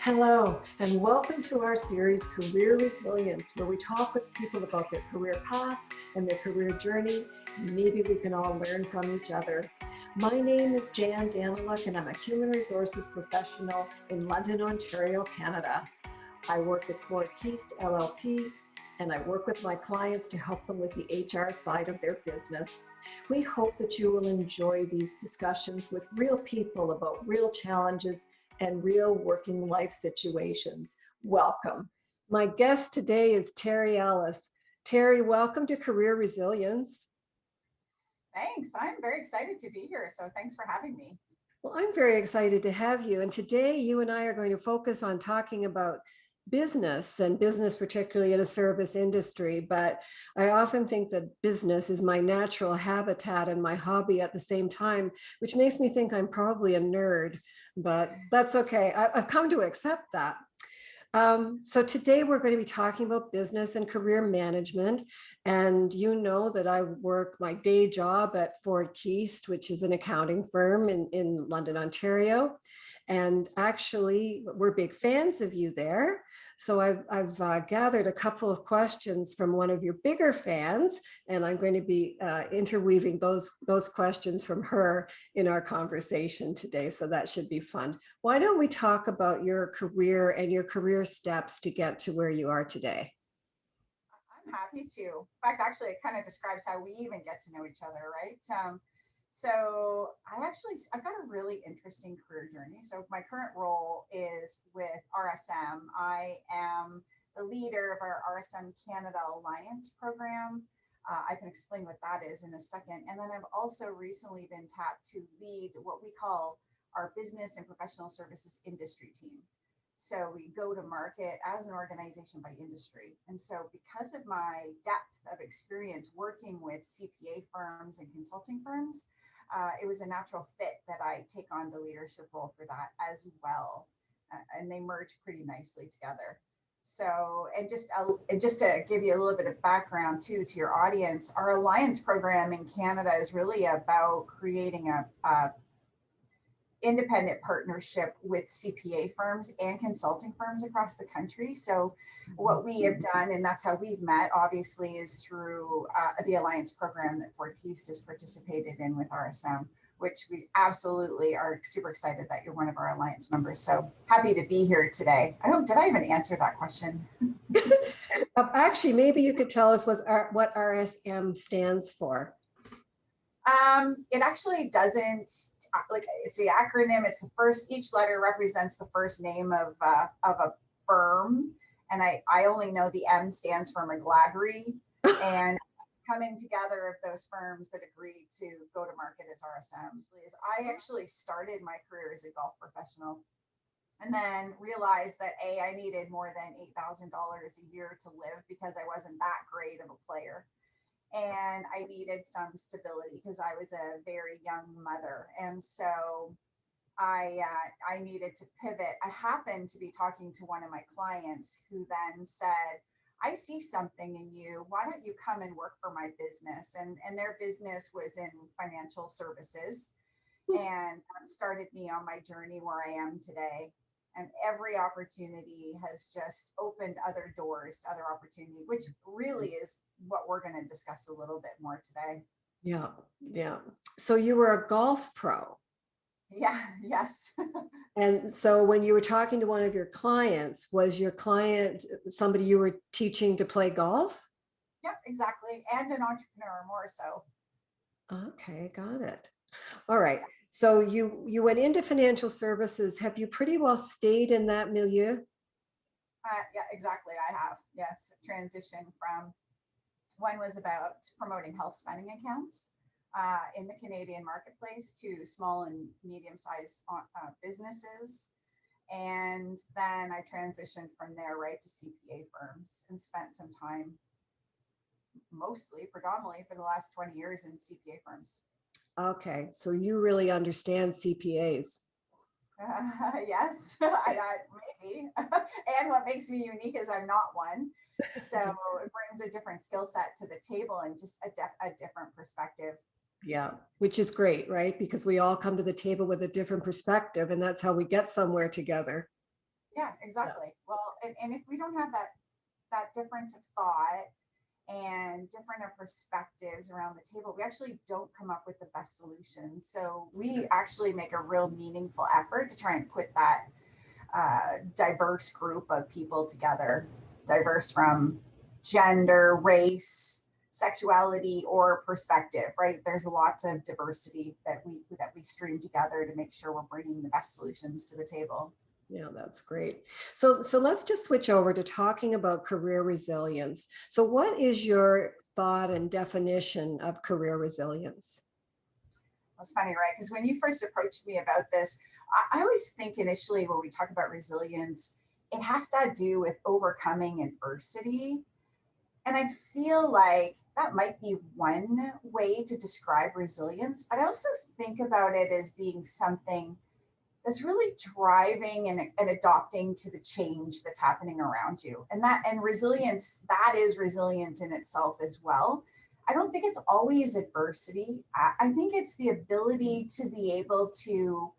Hello, and welcome to our series, Career Resilience, where we talk with people about their career path and their career journey. Maybe we can all learn from each other. My name is Jan Daniluk, and I'm a human resources professional in London, Ontario, Canada. I work with Ford Keast LLP, and I work with my clients to help them with the HR side of their business. We hope that you will enjoy these discussions with real people about real challenges and real working life situations. Welcome. My guest today is Terri Ellis. Terri, welcome to Career Resilience. Thanks. I'm very excited to be here. So thanks for having me. Well, I'm very excited to have you. And today you and I are going to focus on talking about business and business, particularly in a service industry. But I often think that business is my natural habitat and my hobby at the same time, which makes me think I'm probably a nerd, but that's okay. I've come to accept that. So today we're going to be talking about business and career management. And you know that I work my day job at Ford Keast, which is an accounting firm in London, Ontario. And actually, we're big fans of you there. So I've gathered a couple of questions from one of your bigger fans, and I'm going to be interweaving those questions from her in our conversation today. So that should be fun. Why don't we talk about your career and your career steps to get to where you are today? I'm happy to. In fact, actually, it kind of describes how we even get to know each other, right? I've got a really interesting career journey. So my current role is with RSM. I am the leader of our RSM Canada Alliance program. I can explain what that is in a second. And then I've also recently been tapped to lead what we call our business and professional services industry team. So we go to market as an organization by industry. And so because of my depth of experience working with CPA firms and consulting firms, it was a natural fit that I take on the leadership role for that as well. And they merge pretty nicely together. So, and just to give you a little bit of background too, to your audience, our alliance program in Canada is really about creating a independent partnership with CPA firms and consulting firms across the country. So what we have done, and that's how we've met, obviously, is through the Alliance program that Ford Keast has participated in with RSM, which we absolutely are super excited that you're one of our Alliance members. So happy to be here today. Did I even answer that question? Actually, maybe you could tell us what RSM stands for. It actually doesn't, like, it's the acronym. It's the first, each letter represents the first name of a firm. And I only know the M stands for McGladrey, and coming together of those firms that agreed to go to market as RSM. I actually started my career as a golf professional and then realized that I needed more than $8,000 a year to live because I wasn't that great of a player. And I needed some stability because I was a very young mother. And so I needed to pivot. I happened to be talking to one of my clients who then said, I see something in you. Why don't you come and work for my business? And their business was in financial services and started me on my journey where I am today. And every opportunity has just opened other doors to other opportunity, which really is what we're going to discuss a little bit more today. Yeah. So you were a golf pro. Yeah, yes. And so when you were talking to one of your clients, was your client somebody you were teaching to play golf? Yep, exactly. And an entrepreneur, more so. Okay, got it. All right. So you went into financial services. Have you pretty well stayed in that milieu? Yeah, exactly. I have. Yes. Transition from one was about promoting health spending accounts in the Canadian marketplace to small and medium-sized businesses. And then I transitioned from there right to CPA firms and spent some time predominantly for the last 20 years in CPA firms. Okay, so you really understand CPAs. Yes, maybe. And what makes me unique is I'm not one. So it brings a different skill set to the table and just a different perspective. Yeah, which is great, right? Because we all come to the table with a different perspective, and that's how we get somewhere together. Yeah, exactly. Well, and if we don't have that difference of thought and different perspectives around the table, we actually don't come up with the best solution. So we actually make a real meaningful effort to try and put that diverse group of people together, diverse from gender, race, sexuality, or perspective. Right? There's lots of diversity that we stream together to make sure we're bringing the best solutions to the table. Yeah, that's great. So let's just switch over to talking about career resilience. So what is your thought and definition of career resilience? It's funny, right? Because when you first approached me about this, I always think initially when we talk about resilience, it has to do with overcoming adversity. And I feel like that might be one way to describe resilience, but I also think about it as being something that's really driving and adopting to the change that's happening around you. And resilience, that is resilience in itself as well. I don't think it's always adversity. I think it's the ability to be able to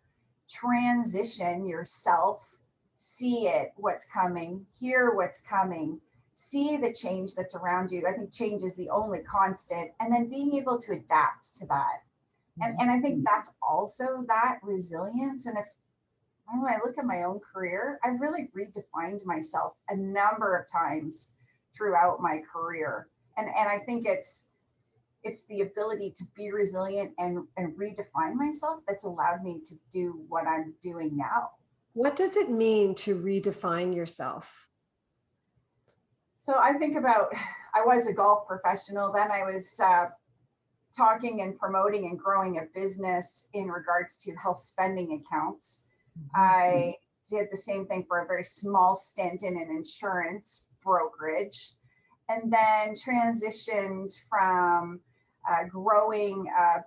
transition yourself, see it, what's coming, hear what's coming, see the change that's around you. I think change is the only constant, and then being able to adapt to that. And I think that's also that resilience. And if when I look at my own career, I've really redefined myself a number of times throughout my career. And I think it's the ability to be resilient and redefine myself that's allowed me to do what I'm doing now. What does it mean to redefine yourself? So I think about, I was a golf professional, then I was talking and promoting and growing a business in regards to health spending accounts. I did the same thing for a very small stint in an insurance brokerage, and then transitioned from growing a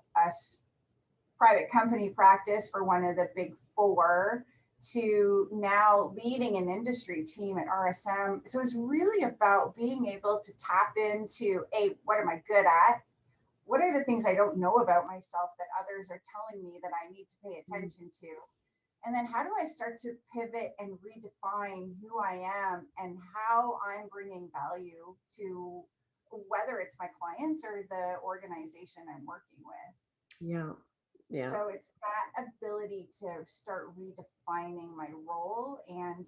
private company practice for one of the big four to now leading an industry team at RSM. So it's really about being able to tap into, what am I good at? What are the things I don't know about myself that others are telling me that I need to pay attention to? And then how do I start to pivot and redefine who I am and how I'm bringing value to whether it's my clients or the organization I'm working with? Yeah. Yeah. So it's that ability to start redefining my role, and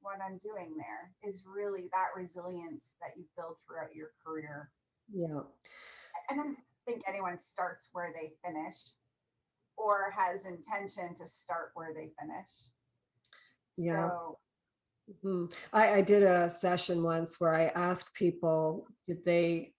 what I'm doing there is really that resilience that you build throughout your career. Yeah. I don't think anyone starts where they finish or has intention to start where they finish. Yeah. So I did a session once where I asked people,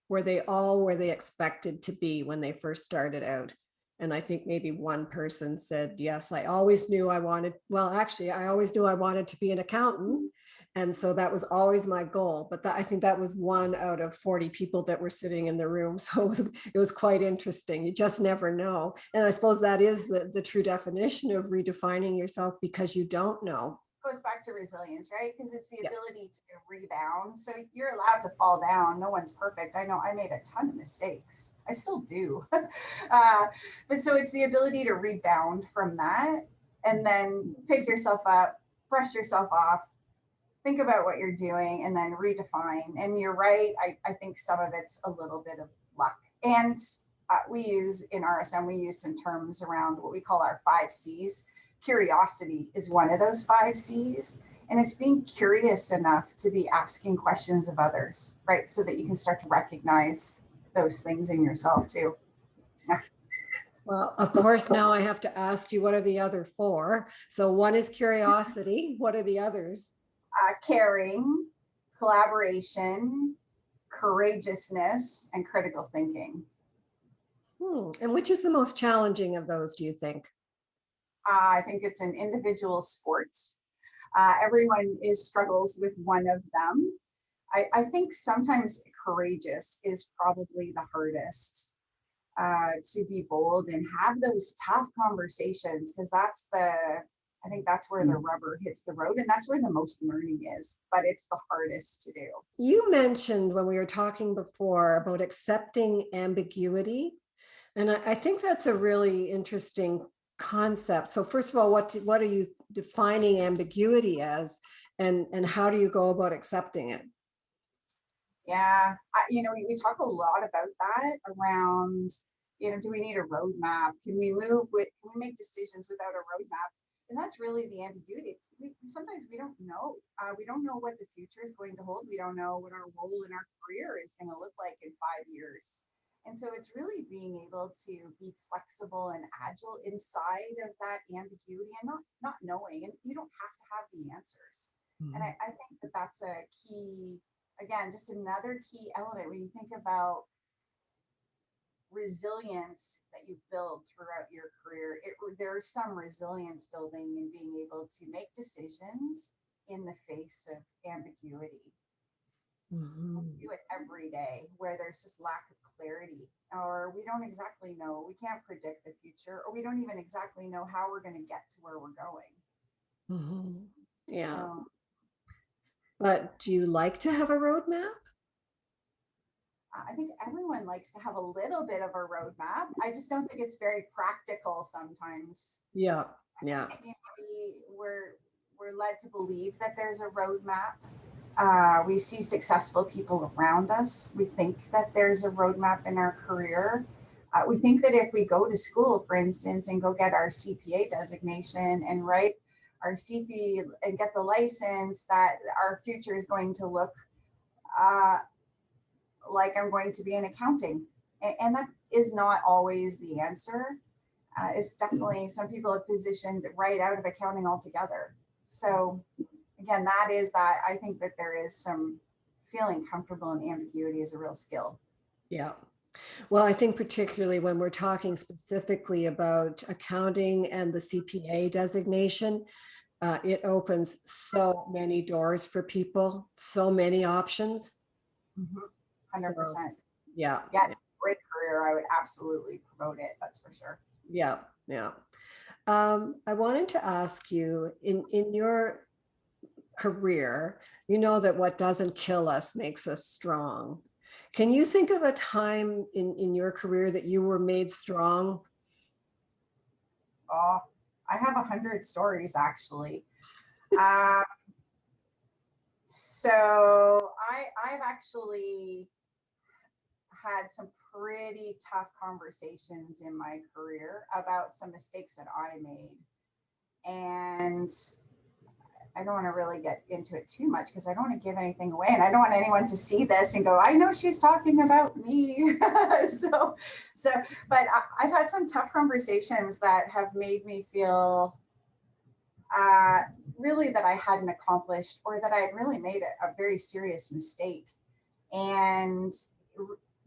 were they all where they expected to be when they first started out? And I think maybe one person said, yes, I always knew I wanted, well, actually, I always knew I wanted to be an accountant. And so that was always my goal. But I think that was one out of 40 people that were sitting in the room. So it was quite interesting. You just never know. And I suppose that is the true definition of redefining yourself, because you don't know. goes back to resilience, right? Because it's the Yeah. ability to rebound. So you're allowed to fall down. No one's perfect. I know I made a ton of mistakes. I still do. But so it's the ability to rebound from that and then pick yourself up, brush yourself off, think about what you're doing, and then redefine. And you're right. I think some of it's a little bit of luck. And we use in RSM, we use some terms around what we call our 5 C's. Curiosity is one of those 5 C's. And it's being curious enough to be asking questions of others, right? So that you can start to recognize those things in yourself too. Yeah. Well, of course, now I have to ask you, what are the other 4? So one is curiosity. What are the others? Caring, collaboration, courageousness, and critical thinking. And which is the most challenging of those, do you think? I think it's an individual sport. Everyone struggles with one of them. I think sometimes courageous is probably the hardest, to be bold and have those tough conversations, because I think that's where the rubber hits the road, and that's where the most learning is, but it's the hardest to do. You mentioned when we were talking before about accepting ambiguity. And I think that's a really interesting concept. So first of all, what are you defining ambiguity as, and how do you go about accepting it? Yeah, we talk a lot about that around, do we need a roadmap? Can we make decisions without a roadmap? And that's really the ambiguity. Sometimes we don't know. We don't know what the future is going to hold. We don't know what our role in our career is going to look like in 5 years. And so it's really being able to be flexible and agile inside of that ambiguity and not knowing. And you don't have to have the answers. And I think that that's a key, again, just another key element when you think about resilience that you build throughout your career. There's some resilience building in being able to make decisions in the face of ambiguity. We do it every day where there's just lack of clarity, or we don't exactly know, we can't predict the future, or we don't even exactly know how we're going to get to where we're going. Yeah. So, but do you like to have a roadmap? I think everyone likes to have a little bit of a roadmap. I just don't think it's very practical sometimes. Yeah. We're led to believe that there's a roadmap. We see successful people around us. We think that there's a roadmap in our career. We think that if we go to school, for instance, and go get our CPA designation and write our CFE and get the license, that our future is going to look like I'm going to be in accounting. And that is not always the answer. It's definitely, some people have positioned right out of accounting altogether. So again, I think that there is some feeling comfortable in ambiguity is a real skill. Yeah. Well, I think particularly when we're talking specifically about accounting and the CPA designation, it opens so many doors for people, so many options. 100%. So, yeah. Great career. I would absolutely promote it. That's for sure. Yeah. I wanted to ask you, in your career, you know that what doesn't kill us makes us strong. Can you think of a time in your career that you were made strong? Oh, I have 100 stories actually. So I've actually had some pretty tough conversations in my career about some mistakes that I made. And I don't want to really get into it too much because I don't want to give anything away, and I don't want anyone to see this and go, I know she's talking about me. But I've had some tough conversations that have made me feel really that I hadn't accomplished, or that I had really made a very serious mistake. And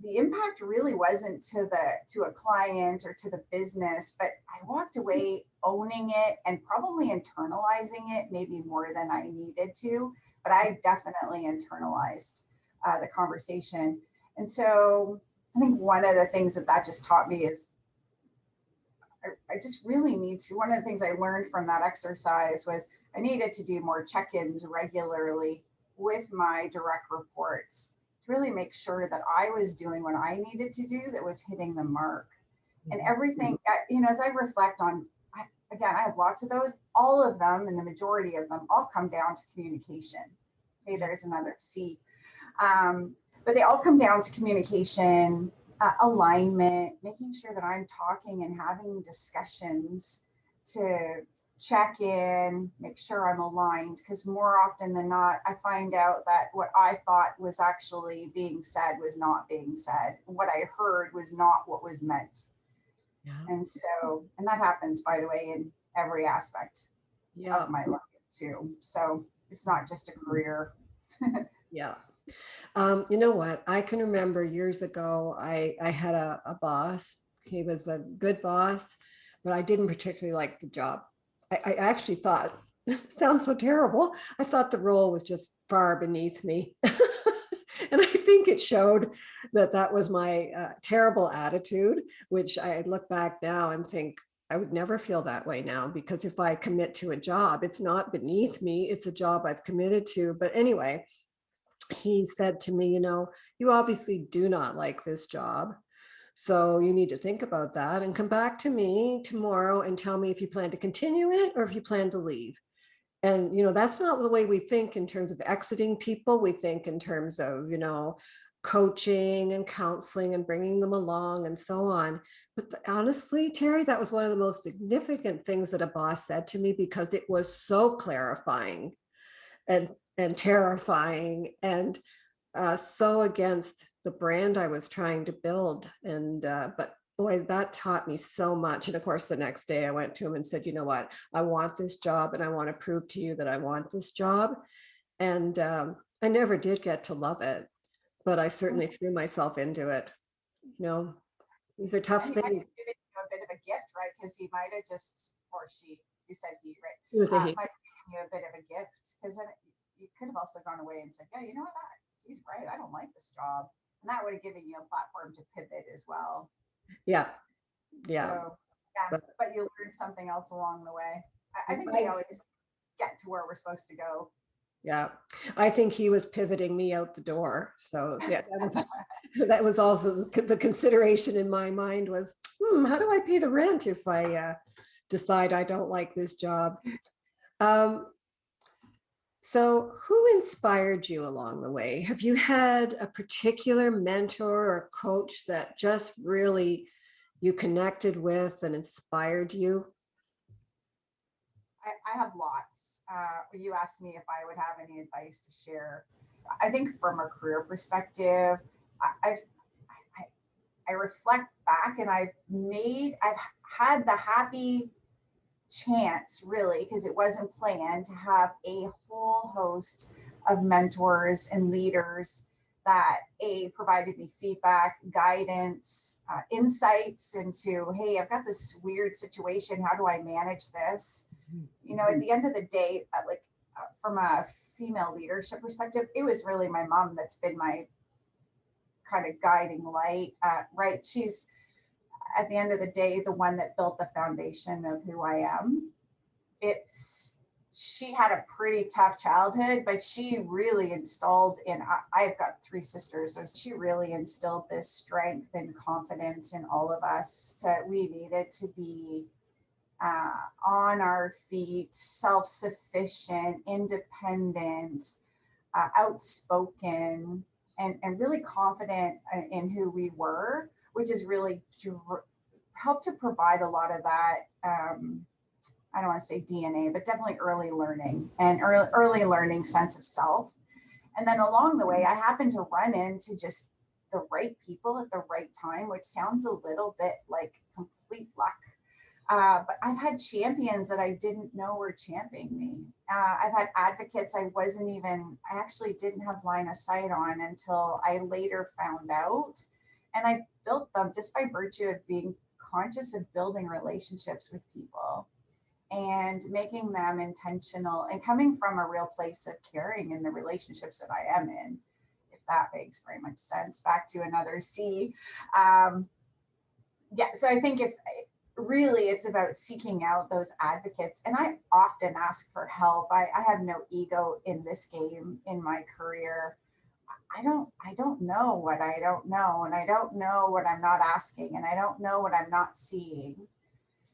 the impact really wasn't to a client or to the business, but I walked away owning it and probably internalizing it maybe more than I needed to, but I definitely internalized the conversation. And so I think one of the things that just taught me is I just really need to, one of the things I learned from that exercise was I needed to do more check-ins regularly with my direct reports to really make sure that I was doing what I needed to do that was hitting the mark. And everything, as I reflect on, again, I have lots of those, all of them, and the majority of them all come down to communication. Hey, there's another C. But they all come down to communication, alignment, making sure that I'm talking and having discussions to check in, make sure I'm aligned, because more often than not, I find out that what I thought was actually being said was not being said. What I heard was not what was meant. Yeah. And that happens, by the way, in every aspect of my life too. So it's not just a career. Yeah. You know what? I can remember years ago, I had a boss. He was a good boss, but I didn't particularly like the job. I actually thought, it sounds so terrible, I thought the role was just far beneath me. And I think it showed that was my terrible attitude, which I look back now and think I would never feel that way now, because if I commit to a job, it's not beneath me, it's a job I've committed to. But anyway, he said to me, you obviously do not like this job. So you need to think about that and come back to me tomorrow and tell me if you plan to continue in it or if you plan to leave. And, that's not the way we think in terms of exiting people. We think in terms of, coaching and counseling and bringing them along and so on. But honestly, Terri, that was one of the most significant things that a boss said to me, because it was so clarifying and terrifying, and so against the brand I was trying to build. And but boy, that taught me so much. And of course, the next day I went to him and said, you know what, I want this job, and I want to prove to you that I want this job. And I never did get to love it, but I certainly threw myself into it. These are tough And he might things. have given you a bit of a gift, right? Because he might have just, or she, you said he, right? It was a he. Might have given you a bit of a gift, because then you could have also gone away and said, yeah, you know what, he's right. I don't like this job. And that would have given you a platform to pivot as well. Yeah. Yeah. So, yeah, but you learned something else along the way. I think we always get to where we're supposed to go. Yeah, I think he was pivoting me out the door. So yeah, that was also the consideration in my mind was, how do I pay the rent if I decide I don't like this job? So who inspired you along the way? Have you had a particular mentor or coach that just really you connected with and inspired you? I have lots. You asked me if I would have any advice to share. I think from a career perspective, I've I reflect back, and I've had the happy chance, really, because it wasn't planned, to have a whole host of mentors and leaders that provided me feedback, guidance, insights into, hey, I've got this weird situation. How do I manage this? At the end of the day, from a female leadership perspective, it was really my mom that's been my kind of guiding light, right? She's, at the end of the day, the one that built the foundation of who I am. She had a pretty tough childhood, but she really installed I've got 3 sisters, so she really instilled this strength and confidence in all of us that we needed to be on our feet, self-sufficient, independent, outspoken, and really confident in who we were, which is really helped to provide a lot of that. I don't want to say DNA, but definitely early learning and early learning sense of self. And then along the way, I happened to run into just the right people at the right time, which sounds a little bit like complete luck. But I've had champions that I didn't know were championing me. I've had advocates I actually didn't have line of sight on until I later found out. And I built them just by virtue of being conscious of building relationships with people and making them intentional and coming from a real place of caring in the relationships that I am in, if that makes very much sense. Back to another C. So I think really it's about seeking out those advocates. And I often ask for help. I have no ego in this game in my career. I don't know what I don't know, and I don't know what I'm not asking, and I don't know what I'm not seeing.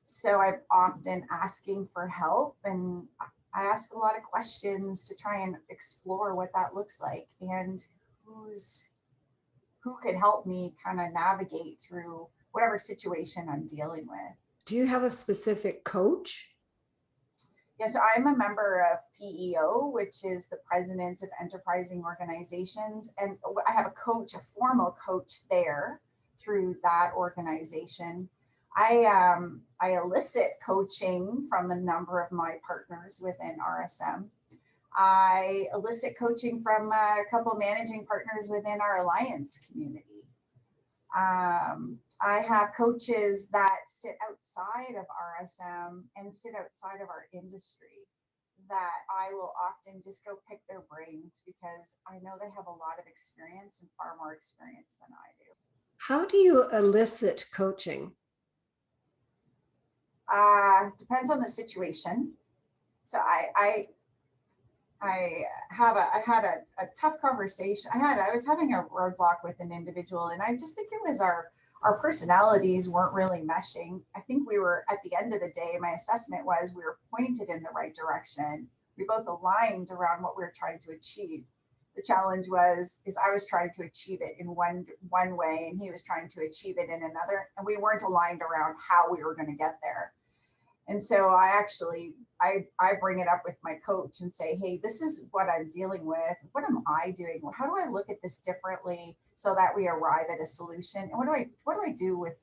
So I'm often asking for help, and I ask a lot of questions to try and explore what that looks like and who could help me kind of navigate through whatever situation I'm dealing with. Do you have a specific coach? Yes, I'm a member of PEO, which is the Presidents of Enterprising Organizations. And I have a coach, a formal coach there through that organization. I elicit coaching from a number of my partners within RSM. I elicit coaching from a couple managing partners within our alliance community. I have coaches that sit outside of RSM and sit outside of our industry that I will often just go pick their brains because I know they have a lot of experience and far more experience than I do. How do you elicit coaching? Depends on the situation. So I had a tough conversation. I was having a roadblock with an individual, and I just think it was our our personalities weren't really meshing. I think we were, at the end of the day, my assessment was we were pointed in the right direction. We both aligned around what we were trying to achieve. The challenge is I was trying to achieve it in one way, and he was trying to achieve it in another, and we weren't aligned around how we were going to get there. And so I bring it up with my coach and say, hey, this is what I'm dealing with. What am I doing? How do I look at this differently so that we arrive at a solution? And what do I do with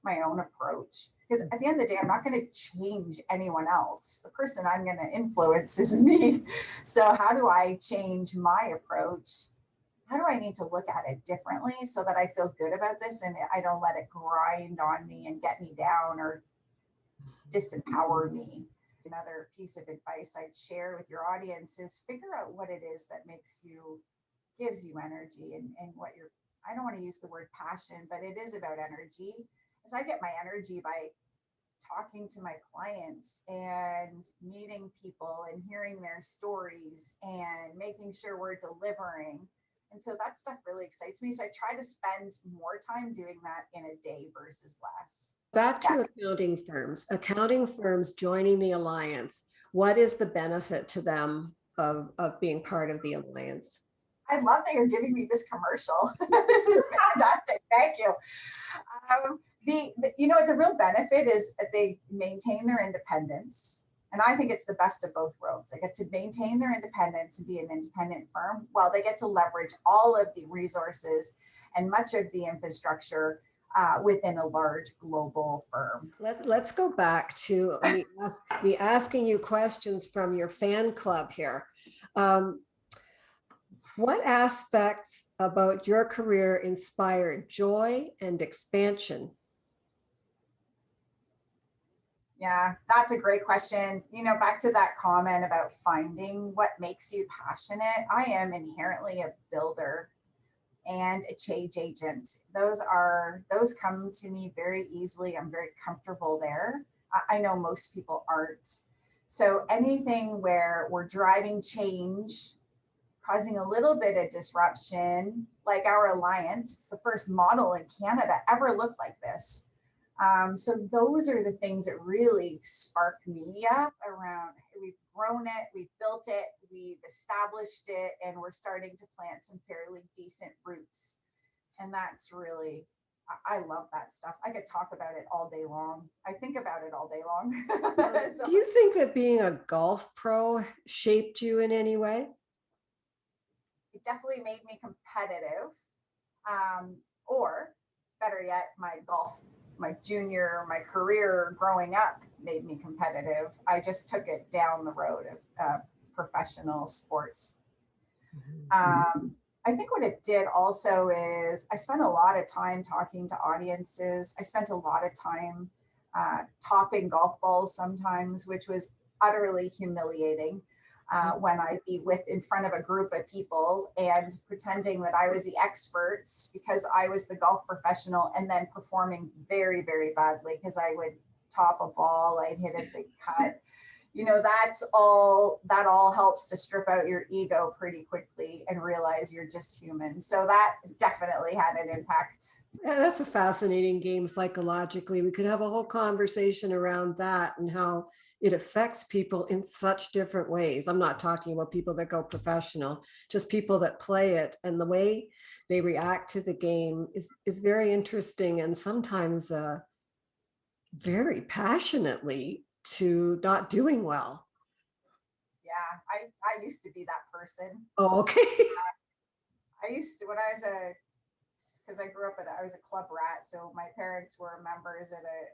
my own approach? Because at the end of the day, I'm not going to change anyone else. The person I'm going to influence is me. So how do I change my approach? How do I need to look at it differently so that I feel good about this and I don't let it grind on me and get me down or disempower me? Another piece of advice I'd share with your audience is figure out what it is that gives you energy and what I don't want to use the word passion, but it is about energy. As I get my energy by talking to my clients and meeting people and hearing their stories and making sure we're delivering. And so that stuff really excites me. So I try to spend more time doing that in a day versus less. Back to accounting firms joining the alliance. What is the benefit to them of being part of the alliance? I love that you're giving me this commercial. This is fantastic. Thank you. The real benefit is that they maintain their independence. And I think it's the best of both worlds. They get to maintain their independence and be an independent firm while they get to leverage all of the resources and much of the infrastructure within a large global firm. Let's go back to me asking you questions from your fan club here. What aspects about your career inspired joy and expansion? Yeah, that's a great question. Back to that comment about finding what makes you passionate. I am inherently a builder and a change agent. Those come to me very easily. I'm very comfortable there. I know most people aren't. So anything where we're driving change, causing a little bit of disruption, like our alliance, it's the first model in Canada ever looked like this. So those are the things that really spark me up around. We've grown it, we've built it, we've established it, and we're starting to plant some fairly decent roots. And that's really, I love that stuff. I could talk about it all day long. I think about it all day long. Do you think that being a golf pro shaped you in any way? It definitely made me competitive. Or better yet, my career growing up made me competitive. I just took it down the road of professional sports. I think what it did also is I spent a lot of time talking to audiences. I spent a lot of time topping golf balls sometimes, which was utterly humiliating. When I'd be in front of a group of people and pretending that I was the expert because I was the golf professional, and then performing very, very badly because I would top a ball, I'd hit a big cut. That all helps to strip out your ego pretty quickly and realize you're just human. So that definitely had an impact. Yeah, that's a fascinating game psychologically. We could have a whole conversation around that and how it affects people in such different ways. I'm not talking about people that go professional, just people that play it, and the way they react to the game is very interesting, and sometimes very passionately to not doing well. Yeah, I used to be that person. Oh, okay. I used to, because I grew up I was a club rat, so my parents were members at a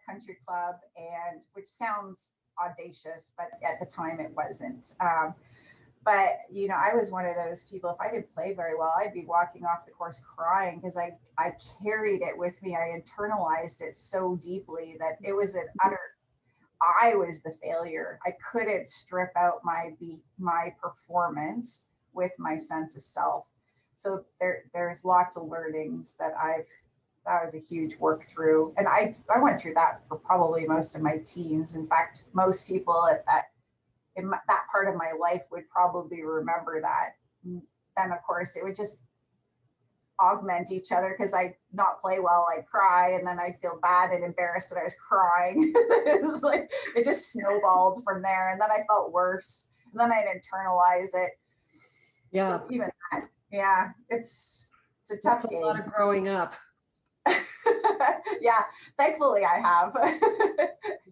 country club, and which sounds audacious, but at the time it wasn't. But I was one of those people, if I didn't play very well, I'd be walking off the course crying because I carried it with me. I internalized it so deeply that it was I was the failure. I couldn't strip out my performance with my sense of self. So there's lots of learnings that was a huge work through. And I went through that for probably most of my teens. In fact, most people in that part of my life would probably remember that. Then of course it would just augment each other, because I not play well, I cry, and then I feel bad and embarrassed that I was crying. It was like it just snowballed from there, and then I felt worse, and then I'd internalize it. Yeah. So even that, yeah, it's a tough That's a game. lot of growing up. Yeah, thankfully I have.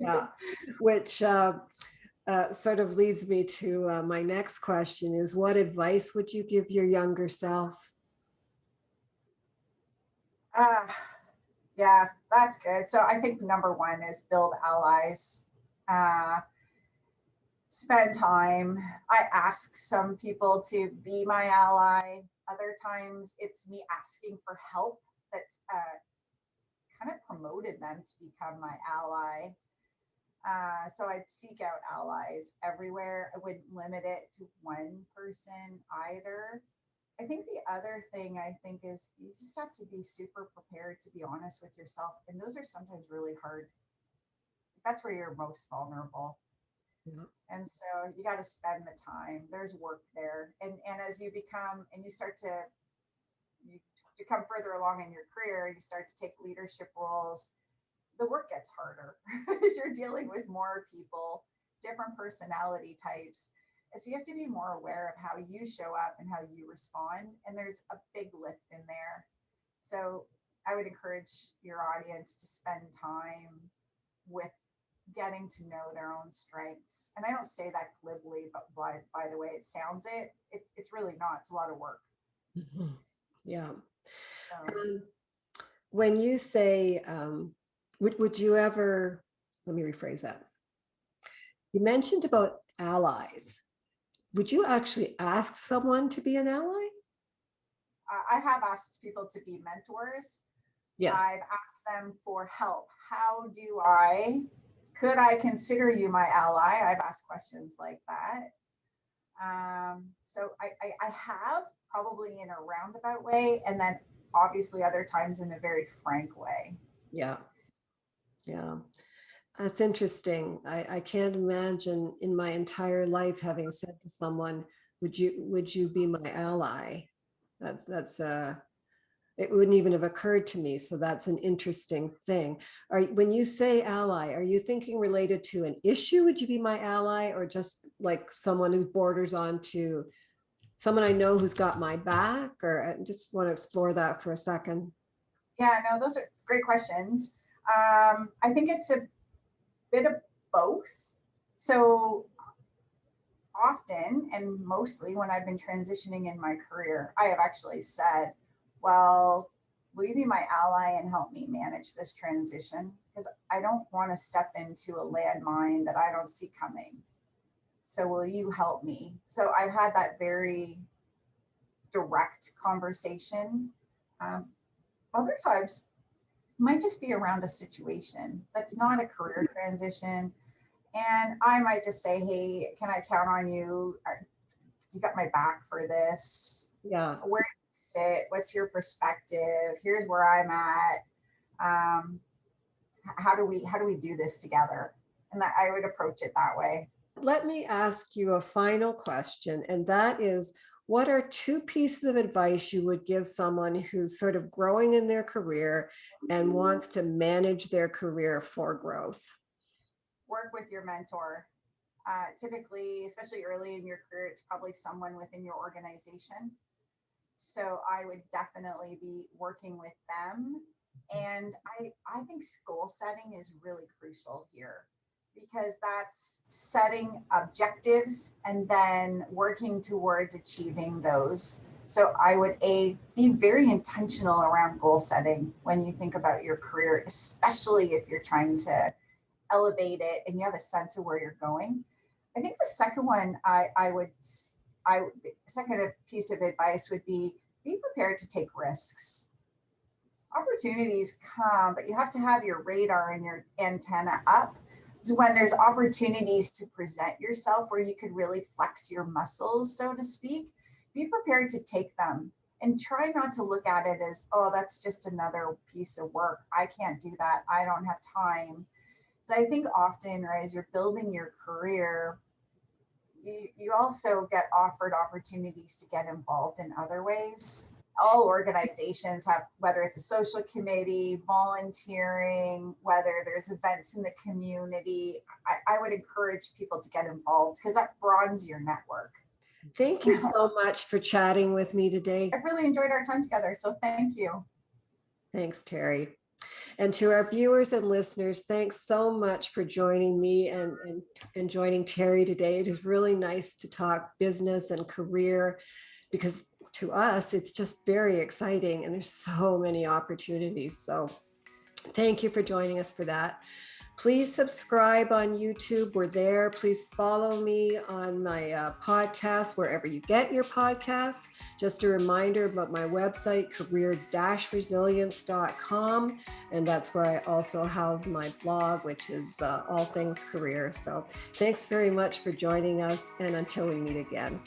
Yeah, which sort of leads me to my next question is, what advice would you give your younger self? uh, yeah, that's good. So I think number one is build allies. Uh, Spend time. I ask some people to be my ally. Other times it's me asking for help that's kind of promoted them to become my ally. So I'd seek out allies everywhere. I wouldn't limit it to one person either. I think the other thing I think is you just have to be super prepared to be honest with yourself. And those are sometimes really hard. That's where you're most vulnerable. Yeah. And so you got to spend the time. There's work there. And as you become and you start to you become further along in your career, you start to take leadership roles, the work gets harder as you're dealing with more people, different personality types. And so you have to be more aware of how you show up and how you respond. And there's a big lift in there. So I would encourage your audience to spend time with getting to know their own strengths. And I don't say that glibly, but by the way it sounds it's really not. It's a lot of work. Mhm. Yeah. So When you say, would you ever, let me rephrase that. You mentioned about allies. Would you actually ask someone to be an ally? I have asked people to be mentors. Yes. I've asked them for help. Could I consider you my ally? I've asked questions like that. So I have, probably in a roundabout way, and then obviously other times in a very frank way. Yeah. Yeah. That's interesting. I can't imagine in my entire life having said to someone, would you be my ally? That's it wouldn't even have occurred to me. So that's an interesting thing. When you say ally, are you thinking related to an issue? Would you be my ally, or just like someone who borders on to someone I know who's got my back? Or I just want to explore that for a second. Yeah, no, those are great questions. I think it's a bit of both. So often and mostly when I've been transitioning in my career, I have actually said, well, will you be my ally and help me manage this transition? Because I don't want to step into a landmine that I don't see coming. So will you help me? So I've had that very direct conversation. Other times might just be around a situation that's not a career transition. And I might just say, hey, can I count on you? You got my back for this. Yeah. Where do you sit? What's your perspective? Here's where I'm at. How do we do this together? And I would approach it that way. Let me ask you a final question, and that is, what are two pieces of advice you would give someone who's sort of growing in their career and wants to manage their career for growth? Work with your mentor. Typically, especially early in your career, it's probably someone within your organization. So I would definitely be working with them. And I think goal setting is really crucial here, because that's setting objectives and then working towards achieving those. So I would be very intentional around goal setting when you think about your career, especially if you're trying to elevate it and you have a sense of where you're going. I think the second one the second piece of advice would be prepared to take risks. Opportunities come, but you have to have your radar and your antenna up. So when there's opportunities to present yourself where you could really flex your muscles, so to speak, be prepared to take them and try not to look at it as, oh, that's just another piece of work. I can't do that. I don't have time. So I think often, right, as you're building your career, you also get offered opportunities to get involved in other ways. all organizations have, whether it's a social committee, volunteering, whether there's events in the community, I would encourage people to get involved because that broadens your network. Thank you so much for chatting with me today. I've really enjoyed our time together, so thank you. Thanks, Terri. And to our viewers and listeners, thanks so much for joining me and joining Terri today. It is really nice to talk business and career because to us, it's just very exciting and there's so many opportunities. So thank you for joining us for that. Please subscribe on YouTube. We're there. Please follow me on my podcast, wherever you get your podcasts. Just a reminder about my website, career-resilience.com. And that's where I also house my blog, which is all things career. So thanks very much for joining us. And until we meet again.